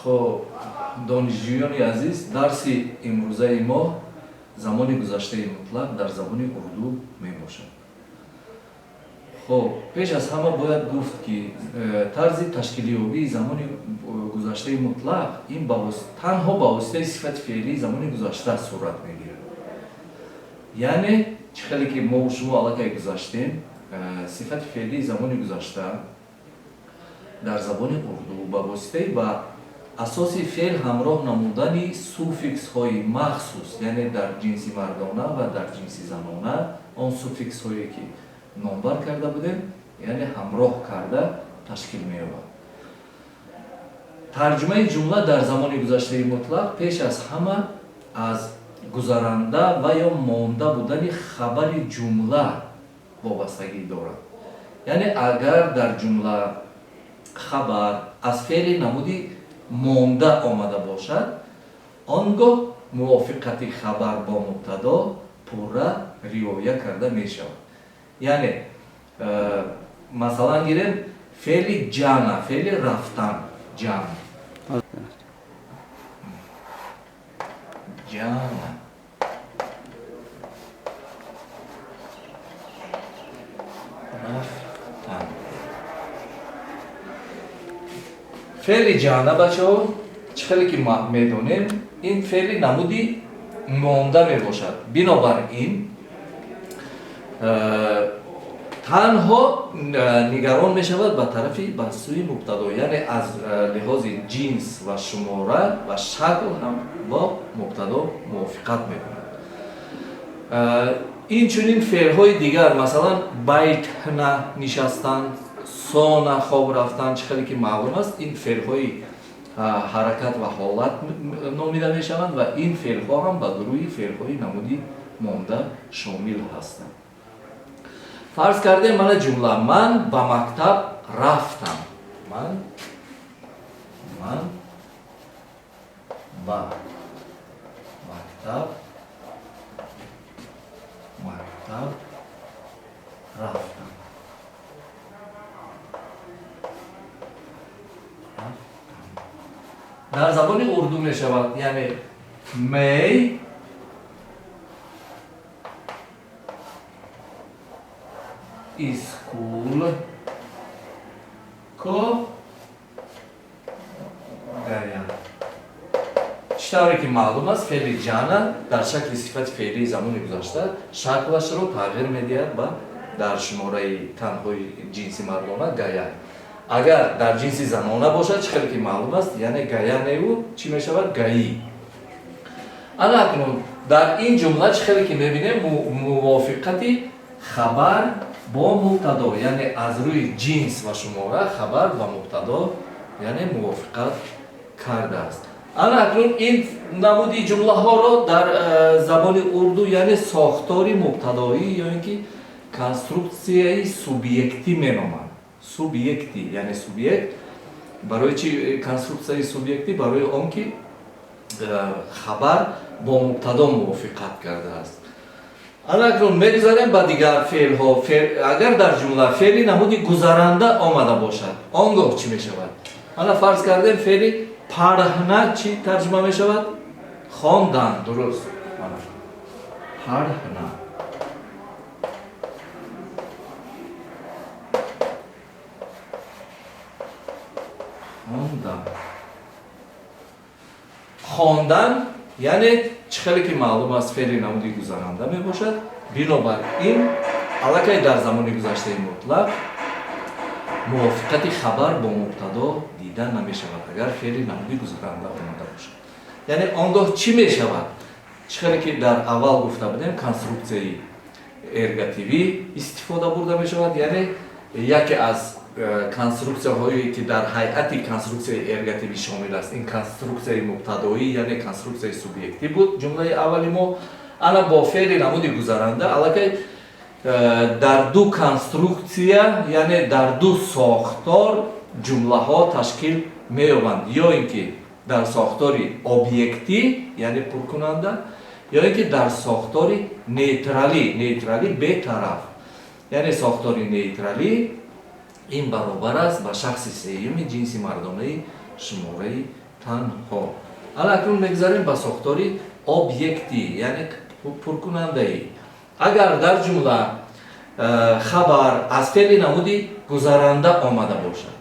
خب دانشجویان عزیز درس امروزه ما زمان گذشته مطلق در زبان اردو می باشد. خب پیش از همه باید گفت که طرز تشکیلیابی زمان گذشته مطلق این تنها با واسطه صفت فعلی زمان گذشته صورت میگیرد. یعنی چه که ما و شما علاقه گذاشتیم صفت فعلی زمان گذشته در زبان اردو با واسطه و اساسی فعل همراه نمودن سوفیکس های مخصوص، یعنی در جنسی مردانه و در جنسی زنانه آن سوفیکس هایی که نامبر کرده بودیم یعنی همراه کرده تشکیل می یابد. ترجمه جمله در زمان گذشته مطلق پیش از همه از گذرانده و یا مانده بودن خبر جمله وابستگی دارد. یعنی اگر در جمله خبر از فعل نمودی مانده آمده باشد، آنگاه موافقت خبر با مبتدا پورا رعایت کرده می شود. یعنی مثلا گیریم فعل جانا، فعل رفتن، جان جانا رفتن. فعل جانا بچه ها چخیلی که ما میدونیم این فعل نمودی مانده می باشد. بنابراین تنها نگران می شود به طرفی به سوی مبتدا، یعنی از لحاظ جنس و شماره و شکل هم با مبتدا موافقت می کند. این چنین فعل های دیگر مثلا بیت نشستن، سان خواب رفتن چخیلی که معلوم است این فعل های حرکت و حالت نامیده می شوند و این فعل ها هم به گروه فعل های نمودی مانده شامل هستند. فرض کرده من جمله من به مکتب رفتم. من به مکتب رفتم. در زبان اردو می شود یعنی می اسکول کو گایا. چطوری که معلوم است فعل جانا در شکل صفت فعلی زمان گذشته شکلش رو تغییر میدهد و در شماره تنهای جنسی مردانه گایا. اگر در جنسی زنانه باشد چطوری که معلوم است یعنی گایا نیو چی می شود گایی. انا اکنون در این جمله چطوری که میبینیم موافقتی خبر با مبتدا یعنی از روی جنس و شماره خبر و مبتدا یعنی موافقت کرده است. انا اکنون این نمودی جمله ها رو در زبان اردو یعنی ساختاری مبتدایی یا اینکه کنسترکسیای سوبیکتی مینامند. سوبیکتی یعنی سوبیکت برای چی کنسترکسیای سوبیکتی؟ برای آن که خبر با مبتدا موافقت کرده است. اکنون میگذاریم با دیگر فعل ها. اگر در جمله فعلی نمودی گذرانده آمده باشد آنگاه چی می شود؟ فرض کردیم فعلی پرهنه چی ترجمه می شود؟ خواندن. درست. پرهنه خواندن یعنی چخیلی که معلوم است فعل نمودی گذرانده می باشد. بنابراین علاقه در زمان گذشته مطلق موافقت خبر با مبتدا دیده نمی شود اگر فعل نمودی گذرانده آمده باشد. یعنی آنگاه چی می شود؟ چخیلی که در اول گفته بودیم کنسترکسیای ارگاتیوی استفاده برده می شود، یعنی یکی از کنسترکسیه هایی که در هیئت کنسترکسیه ارگاتیوی شامل است این کنسترکسیه مبتدایی یعنی کنسترکسیه سوبیکتی بود. جمله اولی ما انا با فعل نمودی گذرانده علاقه در دو کنسترکسیه یعنی در دو ساختار جمله ها تشکیل می یابند، یا اینکه در ساختاری اوبیکتی یعنی پرکننده یا اینکه در ساختاری نیترالی به طرف یعنی ساختاری نیترالی این برابر است با شخص سیوم جنسی مردانه شماره танҳо. Алакун мегзарем ба сохтори объекти, яъне пуркунандаи. Агар дар ҷумла хабар аз феъли намуди гузаранда омада бошад,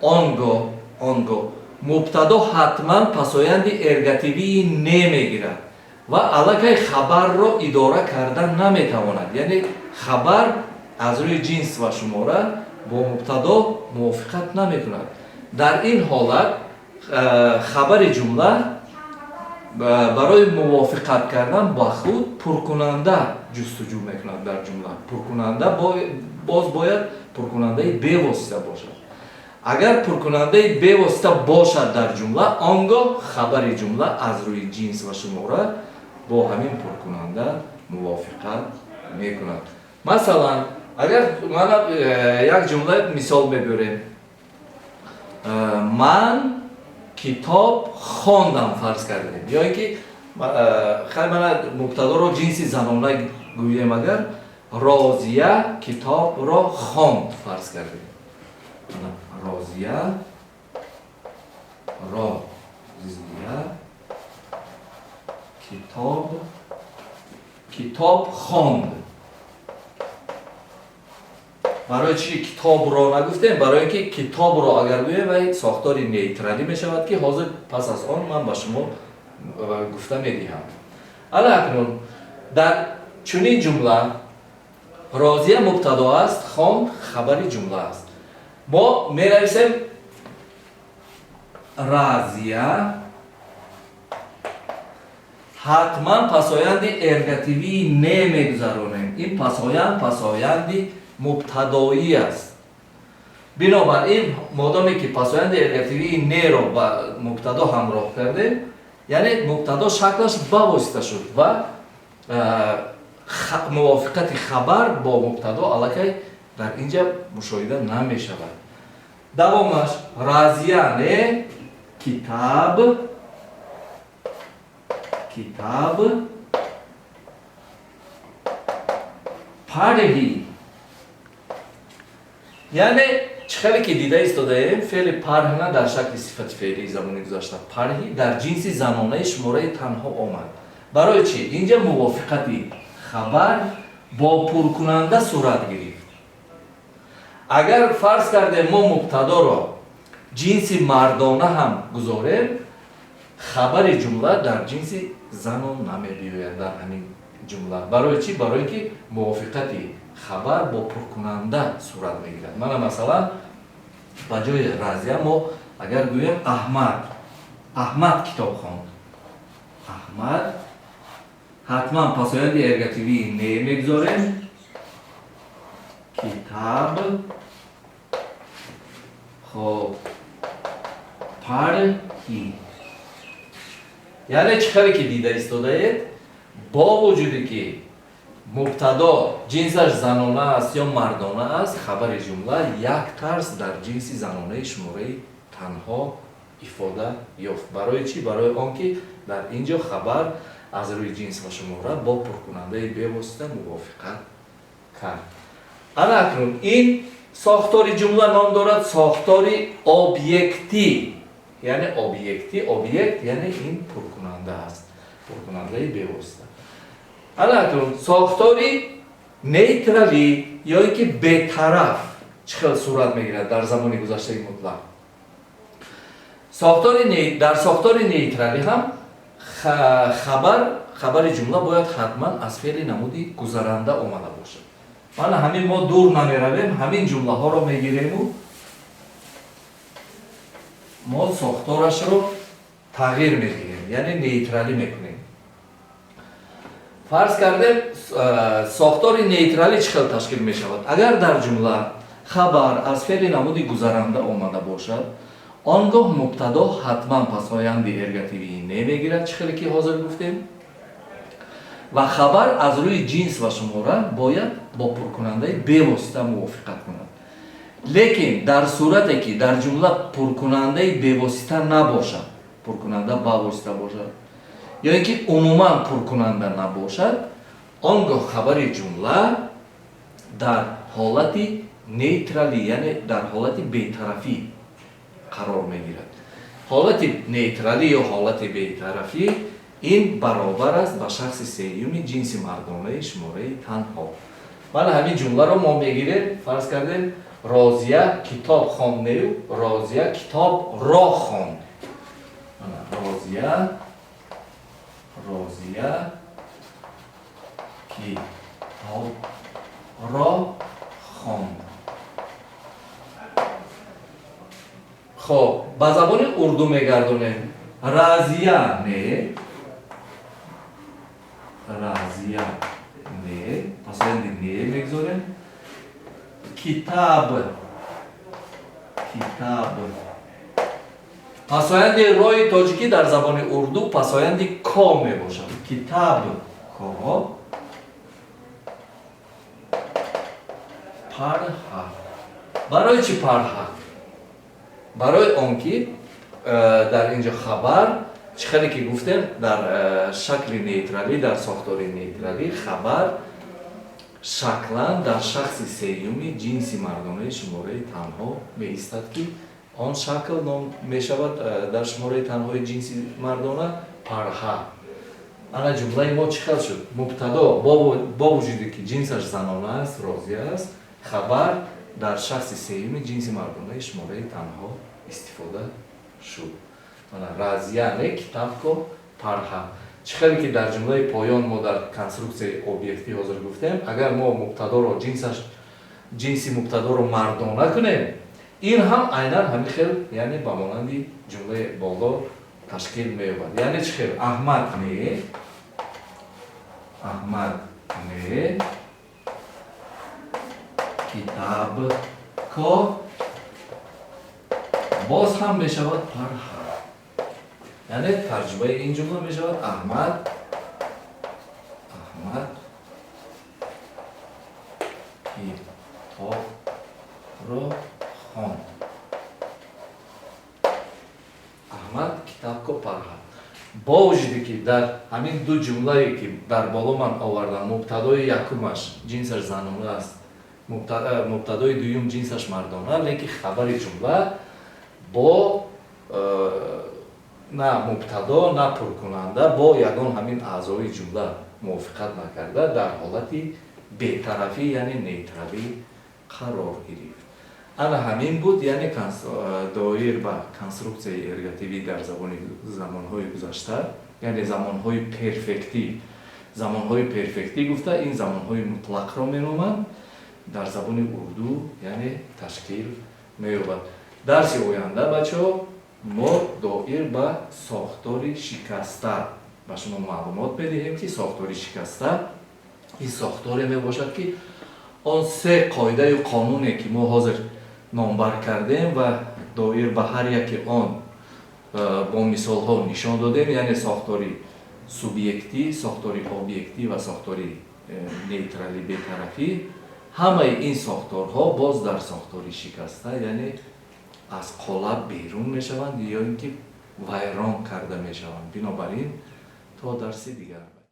он гоҳ мубтадо ҳатман пасоянди эргативии не мегирад ва аллакай хабарро идора карда наметавонад. Яъне хабар аз рӯи ҷинс ва шумора бо мубтадо мувофиқат намекунад. Дар ин ҳолат хабари ҷумла барои мувофиқат кардан ба худ пуркунанда ҷустуҷӯ мекунад. Дар ҷумла пуркунанда боз бояд пуркунандаи бевосита бошад. Агар пуркунандаи бевосита бошад дар ҷумла, он гоҳ хабари ҷумла аз рӯи ҷинс ва шумора бо ҳамин пуркунанда мувофиқат мекунад. Масалан, агар мана як ҷумла мисол мебурем. Ман китоб хондам фарз кардем. ё ин ки хай мана мубтадоро ҷинси занона гӯем, агар розия китобро хонд фарз кардем. Розия китоб хонд. барои чи китобро нагуфтем? Барои ки китобро агар гӯем вай сохтори нейтралӣ мешавад ки ҳозир пас аз он ман ба шумо гуфта медиҳам. алакнун дар чунин ҷумла розия мубтадо аст, хонд хабари ҷумла аст. мо менависем разия ҳатман пасоянди эргативии не мегузаронем. Ин пасоянди мубтадоӣ аст. Бинобар ин модоме ки пасоянди эргативии неро ба мубтадо ҳамроҳ кардем, яъне мубтадо шаклаш бавосита шуд ва мувофиқати хабар бо мубтадо аллакай дар инҷа мушоҳида намешавад. Давомаш разия не китаб падҳӣ. яъне чӣ хеле ки дида истодаем, феъли парҳна дар шакли сифати феълии замони гузашта парҳӣ дар ҷинси занонаи шумораи танҳо омад. барои чӣ? Инҷа мувофиқати хабар бо пуркунанда сурат гирифт. агар фарз кардем мо мубтадоро ҷинси мардона ҳам гузорем, хабари ҷумла дар ҷинси занон намебиёяд дар ҳамин ҷумла. барои чӣ? Барои ки мувофиқати хабар бо пуркунанда сурат мегирад. мана масалан ба ҷои разия мо агар гӯем аҳмад китоб хонд, аҳмад ҳатман пасоянди эргативии не мегузорем, китаб хоб падҳӣ. яъне чӣ хеле ки дида истодаед, бо вуҷуде ки мубтадо ҷинсаш занона аст ё мардона аст, хабари ҷумла як тарз дар ҷинси занонаи шумораи танҳо ифода ёфт. барои чӣ? Барои он ки дар инҷо хабар аз рӯи ҷинс ва шумора бо пуркунандаи бевосита мувофиқат кард. анакнун ин сохтори ҷумла ном дорад сохтори объектӣ. яъне объект яъне ин пуркунанда аст, пуркунандаи бевосита. анакнун сохтори нейтралӣ ё ин ки бетараф чӣ хел сурат мегирад дар замони гузаштаи мутлақ? дар сохтори нейтралӣ ҳам хабари ҷумла бояд ҳатман аз феъли намуди гузаранда омада бошад. мана ҳамин мо дур намеравем, ҳамин ҷумлаҳоро мегирему мо сохторашро тағйир медиҳем, яъне нейтралӣ мекунем. фарз кардем сохтори нейтралӣ чӣ хел ташкил мешавад? агар дар ҷумла хабар аз феъли намуди гузаранда омада бошад, он гоҳ мубтадо ҳатман пасоянди эргативии не мегирад, чӣ хеле ки ҳозир гуфтем, ва хабар аз рӯи ҷинс ва шумора бояд бо пуркунандаи бевосита мувофиқат кунад. лекин дар сурате ки дар ҷумла пуркунандаи бевосита набошад, пуркунанда бавосита бошад, ё ин ки умуман пуркунанда набошад, он гоҳ хабари ҷумла дар ҳолати нейтралӣ, яъне дар ҳолати бетарафӣ қарор мегирад. ҳолати нейтралӣ ё ҳолати бетарафӣ ин баробар аст ба шахси сеюми ҷинси мардонаи шумораи танҳо. Мана ҳамин ҷумларо мо мегирем, фарз кардем Розия китоб хонднею, Розия китобро хонд. Розия китобро хонд. خب با زبان اردو میگردونیم رازیا نه پس نه میگذاریم کتاب پسوند روی تاجیکی در زبان اردو پسوند کا می باشد کتاب کا پرها برای چی پرها برای آن که در اینجا خبر چخیلی که گفتیم در شکل نیترالی در ساختار نیترالی خبر شکلا در شخص سیومی جنسی مردانه شماره تنها می ایستد که آن شکل نام می شود در شماره تنهای جنسی مردانه پرها. انا جمله ما چخیل شد مبتدا با وجودی که جنسش زنانه است راضی است خبر در شخص سیوم جنسی مردانه شماره تنها استفاده شد. رازیانه کتاب کو پرها. چخیلی که در جمله پایان ما در کنسترکسیون اوبیکتی حاضر گفتیم اگر ما مبتدا رو جنسی مبتدا رو مردانه کنیم این هم عیناً همین خیل یعنی با مانند جمله بالا تشکیل می‌یابد. یعنی چخیل احمد نه کتاب کو باز هم می شود پرها. یعنی ترجمه این جمله می شود احمد کتاب رو خواند. احمد کتاب کو پرها. با وجودی که در همین دو جمله که در بالا من آوردم مبتدای یکمش جنسش زنانه است مبتدای دوم جنسش مردانه لیکن خبر جمله با نه مبتدا نه پرکننده با یگان همین اعضای جمله موافقت نکرده در حالت بی‌طرفی یعنی نیترالی قرار گرفت. انا همین بود یعنی دایر به کنسترکسیون ارگاتیوی در زمانهای گذشته یعنی زمانهای پرفکتی گفته این زمانهای مطلق را می‌نامند در زبان اردو یعنی تشکیل می‌یابد. درس آینده بچه‌ها ما دایر به ساختار شکسته به شما معلومات بدهیم که ساختار شکسته این ساختاری میباشد که آن سه قاعده و قانونی که ما حاضر نامبر کردیم و دایر به هر یک آن با مثال ها نشان دادیم یعنی ساختاری سوبیکتی، ساختاری اوبیکتی و ساختاری نیترالی بی‌طرفی همه این ساختارها باز در ساختاری شکسته یعنی از قالب بیرون می شوند یا اینکه ویران کرده می شوند. بنابراین تا درس دیگر